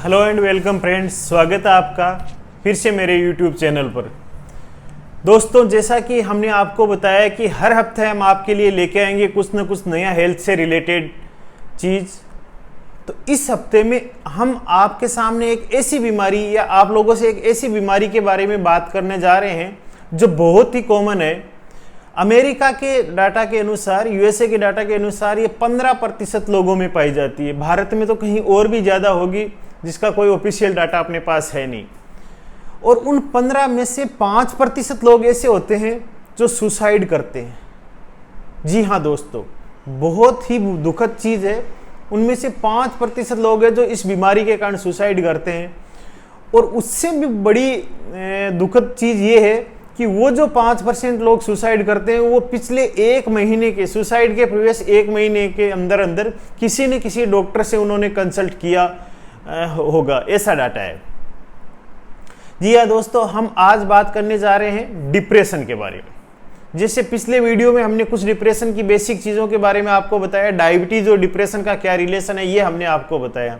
Hello and welcome friends, स्वागत है आपका फिर से मेरे यूट्यूब चैनल पर। दोस्तों, जैसा कि हमने आपको बताया कि हर हफ्ते हम आपके लिए लेके आएंगे कुछ ना कुछ नया हेल्थ से रिलेटेड चीज़। तो इस हफ्ते में हम आपके सामने एक ऐसी बीमारी या आप लोगों से एक ऐसी बीमारी के बारे में बात करने जा रहे हैं जो बहुत ही कॉमन है। अमेरिका के डाटा के अनुसार, यूएसए के डाटा के अनुसार ये 15% लोगों में पाई जाती है। भारत में तो कहीं और भी ज़्यादा होगी, जिसका कोई ऑफिशियल डाटा अपने पास है नहीं। और उन 15 में से 5% लोग ऐसे होते हैं जो सुसाइड करते हैं। जी हाँ दोस्तों, बहुत ही दुखद चीज़ है। उनमें से 5% लोग हैं जो इस बीमारी के कारण सुसाइड करते हैं। और उससे भी बड़ी दुखद चीज़ ये है कि वो जो 5% लोग सुसाइड करते हैं वो पिछले एक महीने के, सुसाइड के प्रीवियस एक महीने के अंदर अंदर किसी न किसी डॉक्टर से उन्होंने कंसल्ट किया होगा, ऐसा डाटा है। जी हाँ दोस्तों, हम आज बात करने जा रहे हैं डिप्रेशन के बारे में। जैसे पिछले वीडियो में हमने कुछ डिप्रेशन की बेसिक चीज़ों के बारे में आपको बताया, डायबिटीज़ और डिप्रेशन का क्या रिलेशन है ये हमने आपको बताया।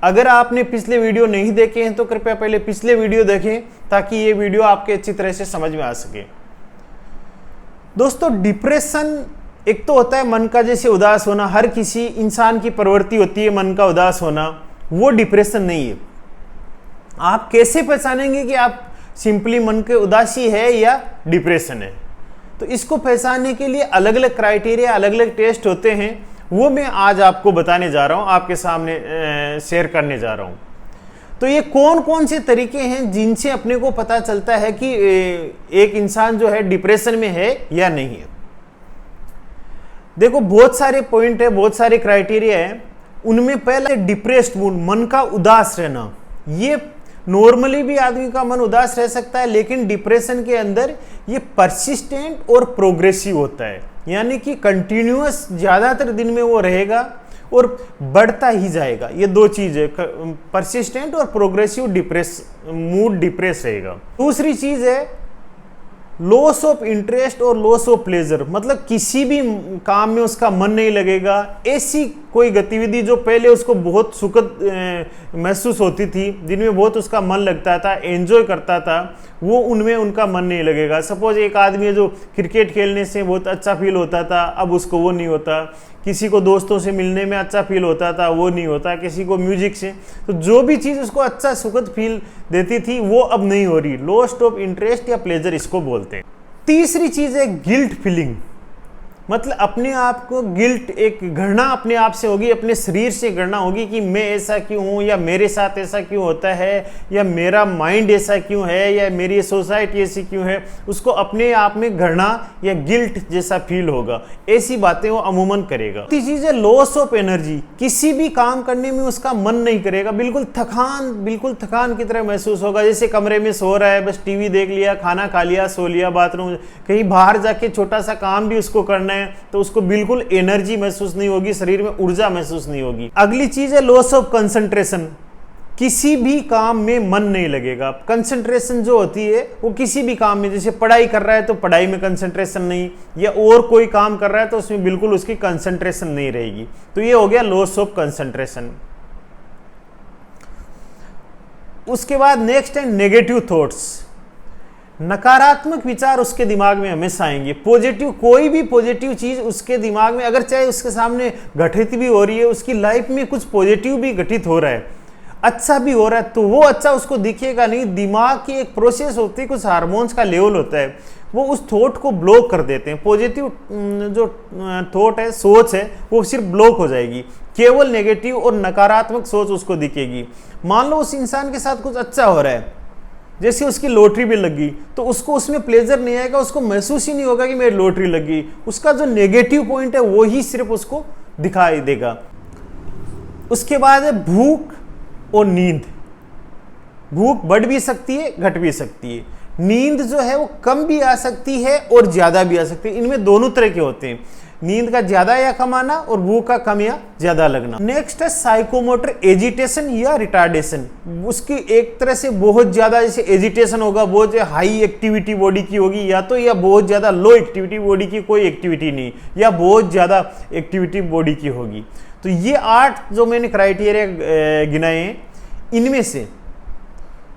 अगर आपने पिछले वीडियो नहीं देखे हैं तो कृपया पहले पिछले वीडियो देखें ताकि ये वीडियो आपके अच्छी तरह से समझ में आ सके। दोस्तों, डिप्रेशन एक तो होता है मन का जैसे उदास होना, हर किसी इंसान की प्रवृत्ति होती है मन का उदास होना, वो डिप्रेशन नहीं है। आप कैसे पहचानेंगे कि आप सिंपली मन के उदासी है या डिप्रेशन है? तो इसको पहचानने के लिए अलग अलग क्राइटेरिया, अलग अलग टेस्ट होते हैं, वो मैं आज आपको बताने जा रहा हूं, आपके सामने शेयर करने जा रहा हूं। तो ये कौन कौन से तरीके हैं जिनसे अपने को पता चलता है कि एक इंसान जो है डिप्रेशन में है या नहीं है। देखो, बहुत सारे पॉइंट है, बहुत सारे क्राइटेरिया है। उनमें पहले डिप्रेस्ड मूड, मन का उदास रहना। ये नॉर्मली भी आदमी का मन उदास रह सकता है, लेकिन डिप्रेशन के अंदर ये परसिस्टेंट और प्रोग्रेसिव होता है, यानी कि कंटिन्यूअस ज़्यादातर दिन में वो रहेगा और बढ़ता ही जाएगा। ये दो चीज़ है, परसिस्टेंट और प्रोग्रेसिव मूड डिप्रेस रहेगा। दूसरी चीज़ है लॉस ऑफ इंटरेस्ट और लॉस ऑफ प्लेजर, मतलब किसी भी काम में उसका मन नहीं लगेगा। ऐसी कोई गतिविधि जो पहले उसको बहुत सुखद महसूस होती थी, जिनमें बहुत उसका मन लगता था, एंजॉय करता था, वो उनमें उनका मन नहीं लगेगा। सपोज एक आदमी है जो क्रिकेट खेलने से बहुत अच्छा फील होता था, अब उसको वो नहीं होता। किसी को दोस्तों से मिलने में अच्छा फील होता था, वो नहीं होता। किसी को म्यूजिक से, तो जो भी चीज़ उसको अच्छा सुखद फील देती थी वो अब नहीं हो रही। लॉस्ट ऑफ इंटरेस्ट या प्लेजर इसको बोलते हैं। तीसरी चीज़ है गिल्ट फीलिंग, मतलब अपने आप को गिल्ट, एक घृणा अपने आप से होगी, अपने शरीर से घृणा होगी कि मैं ऐसा क्यों हूँ, या मेरे साथ ऐसा क्यों होता है, या मेरा माइंड ऐसा क्यों है, या मेरी सोसाइटी ऐसी क्यों है। उसको अपने आप में घृणा या गिल्ट जैसा फील होगा, ऐसी बातें वो अमूमन करेगा। तीसरी चीज़ है लॉस ऑफ एनर्जी, किसी भी काम करने में उसका मन नहीं करेगा, बिल्कुल थकान की तरह महसूस होगा। जैसे कमरे में सो रहा है, बस टीवी देख लिया, खाना खा लिया, सो लिया, बाथरूम, कहीं बाहर जाके छोटा सा काम भी उसको करना है तो उसको बिल्कुल एनर्जी महसूस नहीं होगी, शरीर में ऊर्जा महसूस नहीं होगी। अगली चीज है लॉस ऑफ कंसंट्रेशन, किसी भी काम में मन नहीं लगेगा। कंसंट्रेशन जो होती है वो किसी भी काम में, जैसे पढ़ाई कर रहा है तो पढ़ाई में कंसंट्रेशन नहीं, या और कोई काम कर रहा है तो उसमें बिल्कुल उसकी कंसंट्रेशन नहीं रहेगी। तो ये हो गया लॉस ऑफ कंसंट्रेशन। उसके बाद नेक्स्ट है नेगेटिव थॉट्स, नकारात्मक विचार उसके दिमाग में हमेशा आएंगे। पॉजिटिव, कोई भी पॉजिटिव चीज उसके दिमाग में, अगर चाहे उसके सामने घटित भी हो रही है, उसकी लाइफ में कुछ पॉजिटिव भी घटित हो रहा है, अच्छा भी हो रहा है, तो वो अच्छा उसको दिखेगा नहीं। दिमाग की एक प्रोसेस होती है, कुछ हार्मोन्स का लेवल होता है, वो उस थॉट को ब्लॉक कर देते हैं। पॉजिटिव जो थॉट है, सोच है, वो सिर्फ ब्लॉक हो जाएगी, केवल नेगेटिव और नकारात्मक सोच उसको दिखेगी। मान लो उस इंसान के साथ कुछ अच्छा हो रहा है, जैसे उसकी लॉटरी भी लगी, तो उसको उसमें प्लेजर नहीं आएगा, उसको महसूस ही नहीं होगा कि मेरी लॉटरी लगी। उसका जो नेगेटिव पॉइंट है वो ही सिर्फ उसको दिखाई देगा। उसके बाद है भूख और नींद। भूख बढ़ भी सकती है, घट भी सकती है। नींद जो है वो कम भी आ सकती है और ज्यादा भी आ सकती है। इनमें दोनों तरह के होते हैं, नींद का ज्यादा या कम आना और भूख का कम या ज्यादा लगना। नेक्स्ट है साइकोमोटर एजिटेशन या रिटार्डेशन। उसकी एक तरह से बहुत ज्यादा, जैसे एजिटेशन होगा, बहुत हाई एक्टिविटी बॉडी की होगी, या तो, या बहुत ज्यादा लो एक्टिविटी बॉडी की, कोई एक्टिविटी नहीं, या बहुत ज्यादा एक्टिविटी बॉडी की होगी। तो ये 8 जो मैंने क्राइटेरिया गिनाए हैं, इनमें से,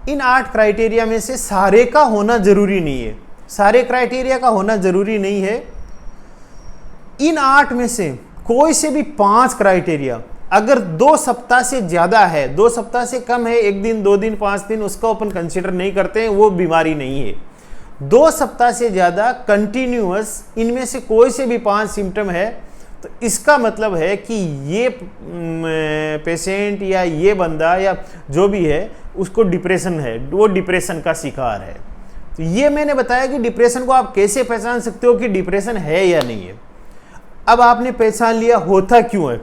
इन 8 क्राइटेरिया में से सारे का होना जरूरी नहीं है, सारे क्राइटेरिया का होना जरूरी नहीं है। इन 8 में से कोई से भी 5 क्राइटेरिया अगर 2 सप्ताह से ज्यादा है, 2 सप्ताह से कम है, 1 दिन 2 दिन 5 दिन, उसको अपन कंसिडर नहीं करते हैं, वो बीमारी नहीं है। 2 सप्ताह से ज्यादा कंटिन्यूअस इनमें से कोई से भी 5 सिम्टम है तो इसका मतलब है कि ये पेशेंट या ये बंदा या जो भी है उसको डिप्रेशन है, वो डिप्रेशन का शिकार है। तो ये मैंने बताया कि डिप्रेशन को आप कैसे पहचान सकते हो कि डिप्रेशन है या नहीं है। अब आपने पहचान लिया होता क्यों है,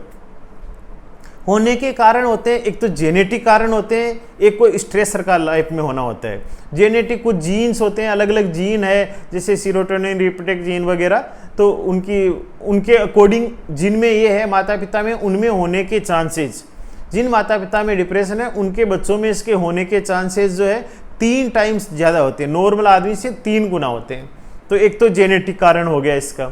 होने के कारण होते हैं, एक तो जेनेटिक कारण होते हैं, एक कोई स्ट्रेसर का लाइफ में होना होता है। जेनेटिक कुछ जीन्स होते हैं, अलग अलग जीन है जैसे सीरोटोनिन रिप्टेक जीन वगैरह, तो उनके अकॉर्डिंग जिनमें ये है माता पिता में, उनमें होने के चांसेस, जिन माता पिता में डिप्रेशन है उनके बच्चों में इसके होने के चांसेस जो है 3 टाइम्स ज़्यादा होते हैं, नॉर्मल आदमी से 3 गुना होते हैं। तो एक तो जेनेटिक कारण हो गया इसका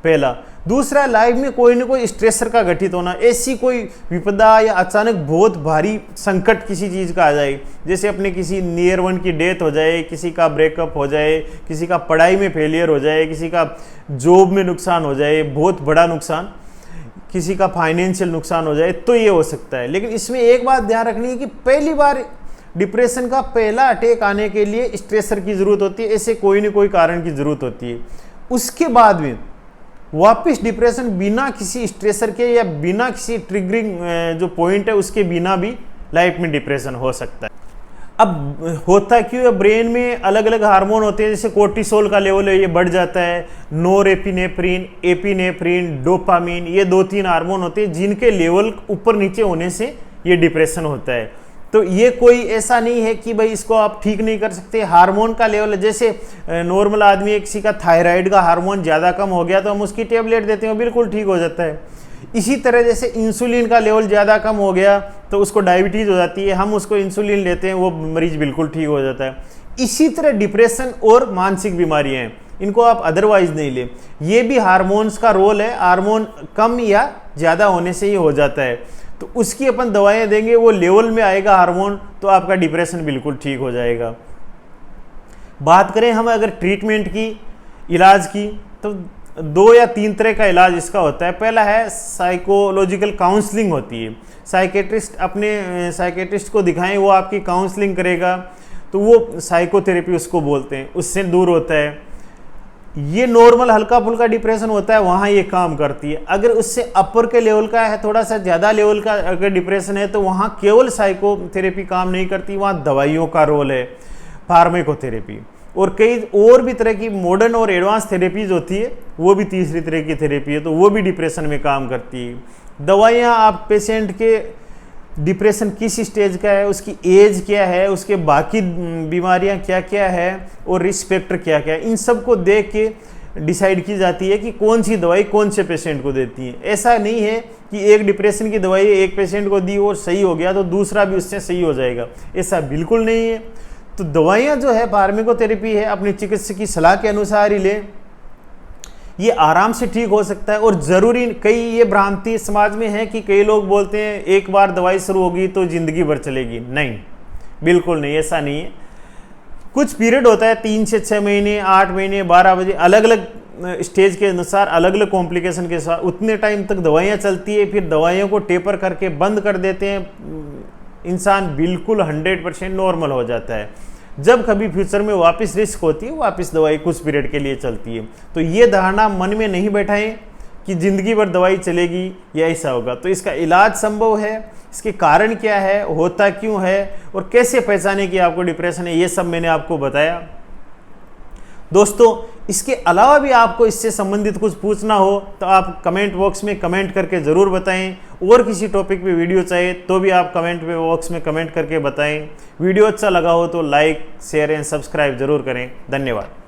पहला। दूसरा, लाइफ में कोई ना कोई स्ट्रेसर का घटित होना, ऐसी कोई विपदा या अचानक बहुत भारी संकट किसी चीज़ का आ जाए, जैसे अपने किसी नियर वन की डेथ हो जाए, किसी का ब्रेकअप हो जाए, किसी का पढ़ाई में फेलियर हो जाए, किसी का जॉब में नुकसान हो जाए, बहुत बड़ा नुकसान, किसी का फाइनेंशियल नुकसान हो जाए, तो ये हो सकता है। लेकिन इसमें एक बात ध्यान रखनी है कि पहली बार डिप्रेशन का पहला अटैक आने के लिए स्ट्रेसर की ज़रूरत होती है, ऐसे कोई ना कोई कारण की ज़रूरत होती है। उसके बाद में वापस डिप्रेशन बिना किसी स्ट्रेसर के या बिना किसी ट्रिगरिंग जो पॉइंट है उसके बिना भी लाइफ में डिप्रेशन हो सकता है। अब होता क्यों है, ब्रेन में अलग अलग हार्मोन होते हैं, जैसे कोर्टिसोल का लेवल है ये बढ़ जाता है, नोरेपिनेफ्रिन, एपिनेफ्रिन, डोपामीन, ये 2-3 हार्मोन होते हैं जिनके लेवल ऊपर नीचे होने से ये डिप्रेशन होता है। तो ये कोई ऐसा नहीं है कि भाई इसको आप ठीक नहीं कर सकते। हार्मोन का लेवल, जैसे नॉर्मल आदमी किसी का थायराइड का हार्मोन ज़्यादा कम हो गया तो हम उसकी टेबलेट देते हैं, बिल्कुल ठीक हो जाता है। इसी तरह जैसे इंसुलिन का लेवल ज़्यादा कम हो गया तो उसको डायबिटीज़ हो जाती है, हम उसको इंसुलिन लेते हैं, वो मरीज बिल्कुल ठीक हो जाता है। इसी तरह डिप्रेशन और मानसिक बीमारियाँ हैं, इनको आप अदरवाइज नहीं ले, ये भी हार्मोन्स का रोल है, हार्मोन कम या ज़्यादा होने से ही हो जाता है। तो उसकी अपन दवाएं देंगे, वो लेवल में आएगा हार्मोन, तो आपका डिप्रेशन बिल्कुल ठीक हो जाएगा। बात करें हम अगर ट्रीटमेंट की, इलाज की, तो 2 या 3 तरह का इलाज इसका होता है। पहला है साइकोलॉजिकल काउंसलिंग होती है, साइकेट्रिस्ट अपने साइकेट्रिस्ट को दिखाएं, वो आपकी काउंसलिंग करेगा, तो वो साइकोथेरेपी उसको बोलते हैं, उससे दूर होता है। ये नॉर्मल हल्का फुल्का डिप्रेशन होता है, वहाँ ये काम करती है। अगर उससे अपर के लेवल का है, थोड़ा सा ज़्यादा लेवल का अगर डिप्रेशन है, तो वहाँ केवल साइकोथेरेपी काम नहीं करती, वहाँ दवाइयों का रोल है, फार्माकोथेरेपी, और कई और भी तरह की मॉडर्न और एडवांस थेरेपीज होती है, वो भी तीसरी तरह की थेरेपी है, तो वो भी डिप्रेशन में काम करती है। दवाइयाँ आप पेशेंट के डिप्रेशन किस स्टेज का है, उसकी एज क्या है, उसके बाकी बीमारियां क्या क्या है और रिस्क फैक्टर क्या क्या है, इन सब को देख के डिसाइड की जाती है कि कौन सी दवाई कौन से पेशेंट को देती है। ऐसा नहीं है कि एक डिप्रेशन की दवाई एक पेशेंट को दी और सही हो गया तो दूसरा भी उससे सही हो जाएगा, ऐसा बिल्कुल नहीं है। तो दवाइयाँ जो है फार्माकोथेरेपी है, अपने चिकित्सक की सलाह के अनुसार ही ले, ये आराम से ठीक हो सकता है। और ज़रूरी, कई ये भ्रांति समाज में है कि कई लोग बोलते हैं एक बार दवाई शुरू होगी तो ज़िंदगी भर चलेगी, नहीं, बिल्कुल नहीं, ऐसा नहीं है। कुछ पीरियड होता है 3 से 6 महीने, 8 महीने, 12 बजे, अलग अलग स्टेज के अनुसार अलग अलग कॉम्प्लिकेशन के साथ उतने टाइम तक दवाइयाँ चलती है, फिर दवाइयों को टेपर करके बंद कर देते हैं, इंसान बिल्कुल 100% नॉर्मल हो जाता है। जब कभी फ्यूचर में वापस रिस्क होती है, वापस दवाई कुछ पीरियड के लिए चलती है। तो ये धारणा मन में नहीं बैठाएं कि ज़िंदगी भर दवाई चलेगी या ऐसा होगा। तो इसका इलाज संभव है, इसके कारण क्या है, होता क्यों है और कैसे पहचाने कि आपको डिप्रेशन है, ये सब मैंने आपको बताया। दोस्तों, इसके अलावा भी आपको इससे संबंधित कुछ पूछना हो तो आप कमेंट बॉक्स में कमेंट करके ज़रूर बताएं, और किसी टॉपिक पे वीडियो चाहिए तो भी आप कमेंट बॉक्स में कमेंट करके बताएं। वीडियो अच्छा लगा हो तो लाइक, शेयर एंड सब्सक्राइब ज़रूर करें। धन्यवाद।